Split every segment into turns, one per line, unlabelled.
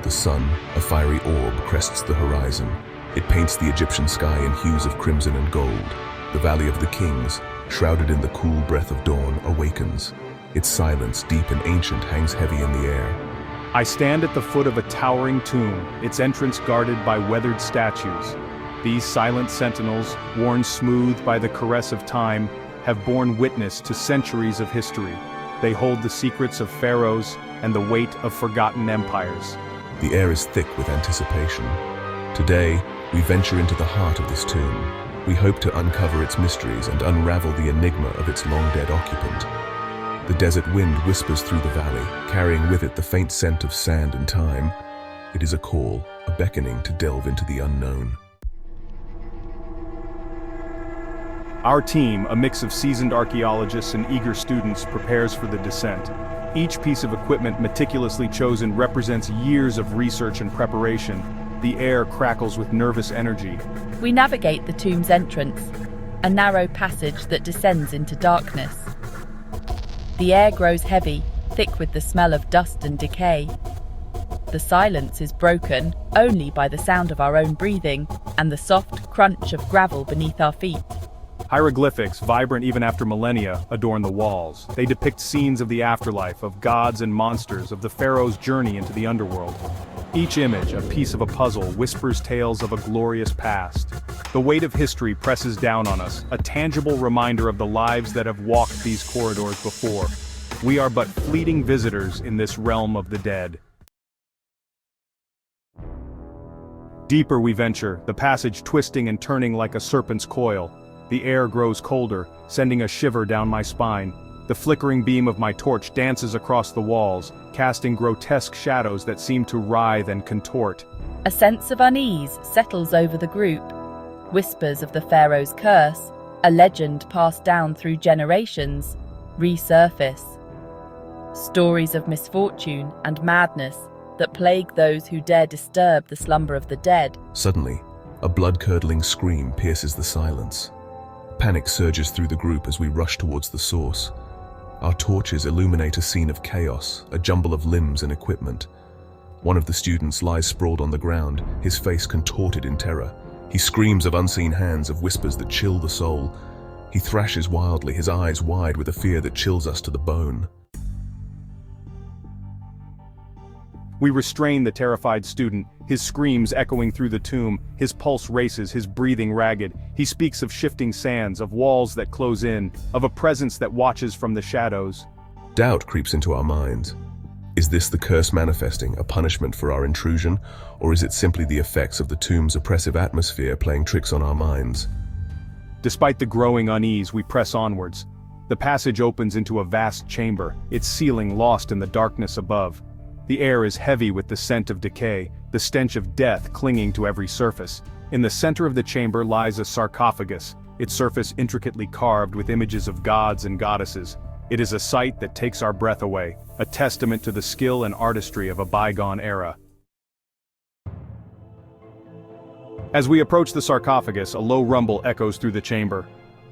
The sun, a fiery orb, crests the horizon. It paints the Egyptian sky in hues of crimson and gold. The Valley of the Kings, shrouded in the cool breath of dawn, awakens. Its silence, deep and ancient, hangs heavy in the air.
I stand at the foot of a towering tomb, its entrance guarded by weathered statues. These silent sentinels, worn smooth by the caress of time, have borne witness to centuries of history. They hold the secrets of pharaohs and the weight of forgotten empires.
The air is thick with anticipation. Today, we venture into the heart of this tomb. We hope to uncover its mysteries and unravel the enigma of its long-dead occupant. The desert wind whispers through the valley, carrying with it the faint scent of sand and time. It is a call, a beckoning to delve into the unknown.
Our team, a mix of seasoned archaeologists and eager students, prepares for the descent. Each piece of equipment meticulously chosen represents years of research and preparation. The air crackles with nervous energy.
We navigate the tomb's entrance, a narrow passage that descends into darkness. The air grows heavy, thick with the smell of dust and decay. The silence is broken only by the sound of our own breathing and the soft crunch of gravel beneath our feet.
Hieroglyphics, vibrant even after millennia, adorn the walls. They depict scenes of the afterlife, of gods and monsters, of the pharaoh's journey into the underworld. Each image, a piece of a puzzle, whispers tales of a glorious past. The weight of history presses down on us, a tangible reminder of the lives that have walked these corridors before. We are but fleeting visitors in this realm of the dead. Deeper we venture, the passage twisting and turning like a serpent's coil. The air grows colder, sending a shiver down my spine. The flickering beam of my torch dances across the walls, casting grotesque shadows that seem to writhe and contort.
A sense of unease settles over the group. Whispers of the pharaoh's curse, a legend passed down through generations, resurface. Stories of misfortune and madness that plague those who dare disturb the slumber of the dead.
Suddenly, a blood-curdling scream pierces the silence. Panic surges through the group as we rush towards the source. Our torches illuminate a scene of chaos, a jumble of limbs and equipment. One of the students lies sprawled on the ground, his face contorted in terror. He screams of unseen hands, of whispers that chill the soul. He thrashes wildly, his eyes wide with a fear that chills us to the bone.
We restrain the terrified student, his screams echoing through the tomb, his pulse races, his breathing ragged. He speaks of shifting sands, of walls that close in, of a presence that watches from the shadows.
Doubt creeps into our minds. Is this the curse manifesting, a punishment for our intrusion, or is it simply the effects of the tomb's oppressive atmosphere playing tricks on our minds?
Despite the growing unease, we press onwards. The passage opens into a vast chamber, its ceiling lost in the darkness above. The air is heavy with the scent of decay, the stench of death clinging to every surface. In the center of the chamber lies a sarcophagus, its surface intricately carved with images of gods and goddesses. It is a sight that takes our breath away, a testament to the skill and artistry of a bygone era. As we approach the sarcophagus, a low rumble echoes through the chamber.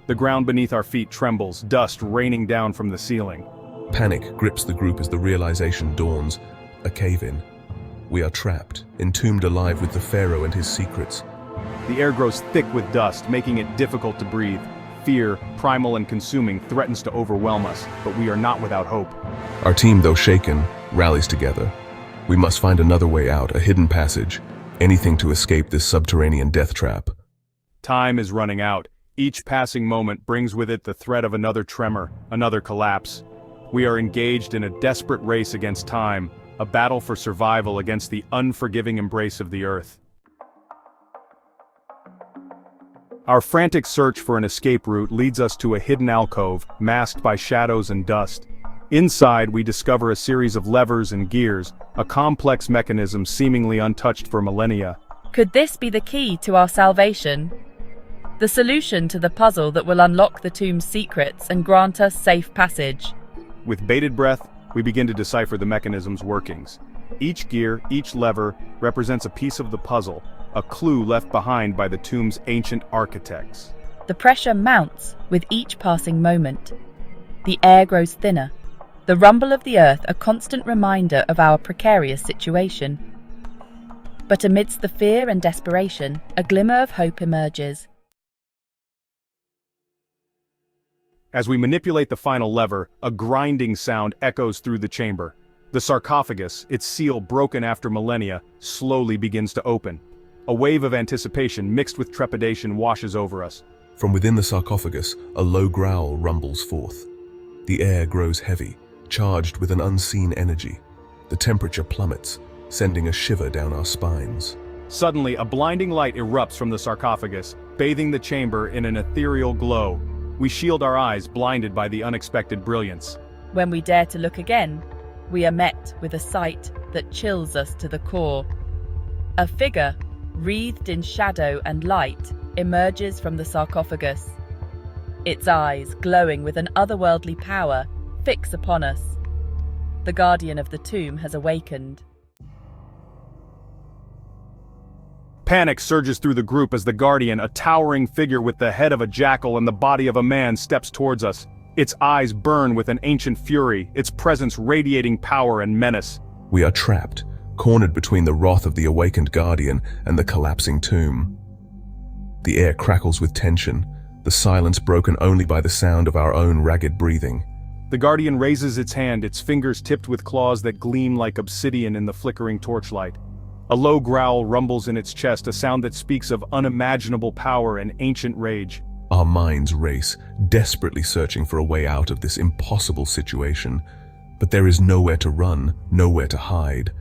The ground beneath our feet trembles, dust raining down from the ceiling.
Panic grips the group as the realization dawns. A cave-in. We are trapped, entombed alive with the pharaoh and his secrets.
The air grows thick with dust, making it difficult to breathe. Fear, primal and consuming, threatens to overwhelm us, but we are not without hope.
Our team, though shaken, rallies together. We must find another way out, a hidden passage, anything to escape this subterranean death trap.
Time is running out. Each passing moment brings with it the threat of another tremor, another collapse. We are engaged in a desperate race against time, a battle for survival against the unforgiving embrace of the earth. Our frantic search for an escape route leads us to a hidden alcove, masked by shadows and dust. Inside, we discover a series of levers and gears, a complex mechanism seemingly untouched for millennia.
Could this be the key to our salvation? The solution to the puzzle that will unlock the tomb's secrets and grant us safe passage?
With bated breath, we begin to decipher the mechanism's workings. Each gear, each lever, represents a piece of the puzzle, a clue left behind by the tomb's ancient architects.
The pressure mounts with each passing moment. The air grows thinner, the rumble of the earth a constant reminder of our precarious situation. But amidst the fear and desperation, a glimmer of hope emerges.
As we manipulate the final lever, a grinding sound echoes through the chamber. The sarcophagus, its seal broken after millennia, slowly begins to open. A wave of anticipation mixed with trepidation washes over us.
From within the sarcophagus, a low growl rumbles forth. The air grows heavy, charged with an unseen energy. The temperature plummets, sending a shiver down our spines.
Suddenly, a blinding light erupts from the sarcophagus, bathing the chamber in an ethereal glow. We shield our eyes, blinded by the unexpected brilliance.
When we dare to look again, we are met with a sight that chills us to the core. A figure, wreathed in shadow and light, emerges from the sarcophagus. Its eyes, glowing with an otherworldly power, fix upon us. The guardian of the tomb has awakened.
Panic surges through the group as the guardian, a towering figure with the head of a jackal and the body of a man, steps towards us. Its eyes burn with an ancient fury, its presence radiating power and menace.
We are trapped, cornered between the wrath of the awakened guardian and the collapsing tomb. The air crackles with tension, the silence broken only by the sound of our own ragged breathing.
The guardian raises its hand, its fingers tipped with claws that gleam like obsidian in the flickering torchlight. A low growl rumbles in its chest, a sound that speaks of unimaginable power and ancient rage.
Our minds race, desperately searching for a way out of this impossible situation. But there is nowhere to run, nowhere to hide.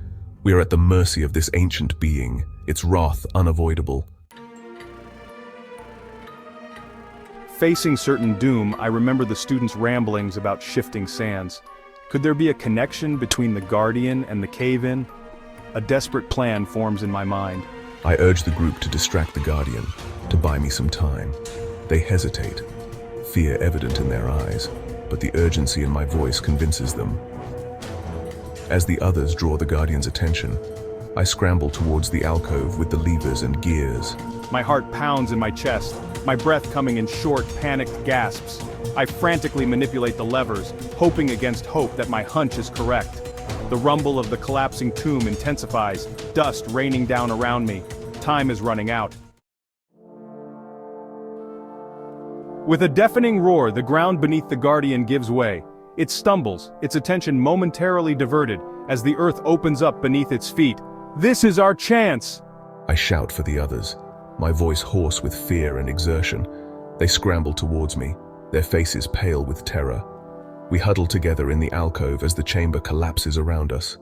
We are at the mercy of this ancient being, its wrath unavoidable.
Facing certain doom, I remember the students' ramblings about shifting sands. Could there be a connection between the guardian and the cave-in? A desperate plan forms in my mind.
I urge the group to distract the guardian, to buy me some time. They hesitate, fear evident in their eyes, but the urgency in my voice convinces them. As the others draw the guardian's attention, I scramble towards the alcove with the levers and gears.
My heart pounds in my chest, my breath coming in short, panicked gasps. I frantically manipulate the levers, hoping against hope that my hunch is correct. The rumble of the collapsing tomb intensifies, dust raining down around me. Time is running out. With a deafening roar, the ground beneath the guardian gives way. It stumbles, its attention momentarily diverted, as the earth opens up beneath its feet. This is our chance!
I shout for the others, my voice hoarse with fear and exertion. They scramble towards me, their faces pale with terror. We huddle together in the alcove as the chamber collapses around us.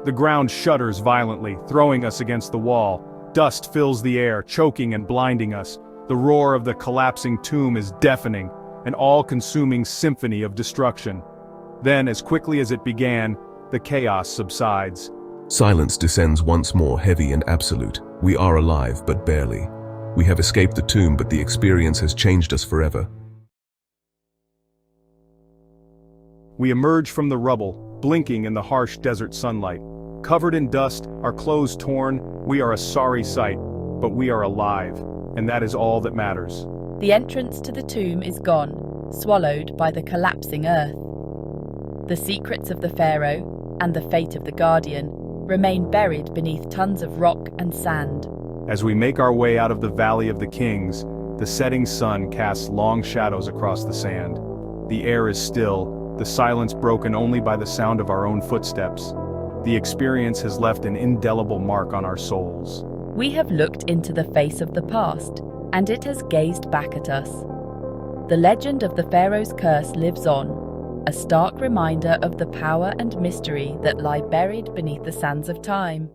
The ground shudders violently, throwing us against the wall. Dust fills the air, choking and blinding us. The roar of the collapsing tomb is deafening, an all-consuming symphony of destruction. Then, as quickly as it began, the chaos subsides.
Silence descends once more, heavy and absolute. We are alive, but barely. We have escaped the tomb, but the experience has changed us forever.
We emerge from the rubble, blinking in the harsh desert sunlight. Covered in dust, our clothes torn, we are a sorry sight, but we are alive, and that is all that matters.
The entrance to the tomb is gone, swallowed by the collapsing earth. The secrets of the pharaoh and the fate of the guardian remain buried beneath tons of rock and sand.
As we make our way out of the Valley of the Kings, the setting sun casts long shadows across the sand. The air is still, the silence broken only by the sound of our own footsteps. The experience has left an indelible mark on our souls.
We have looked into the face of the past, and it has gazed back at us. The legend of the Pharaoh's curse lives on, a stark reminder of the power and mystery that lie buried beneath the sands of time.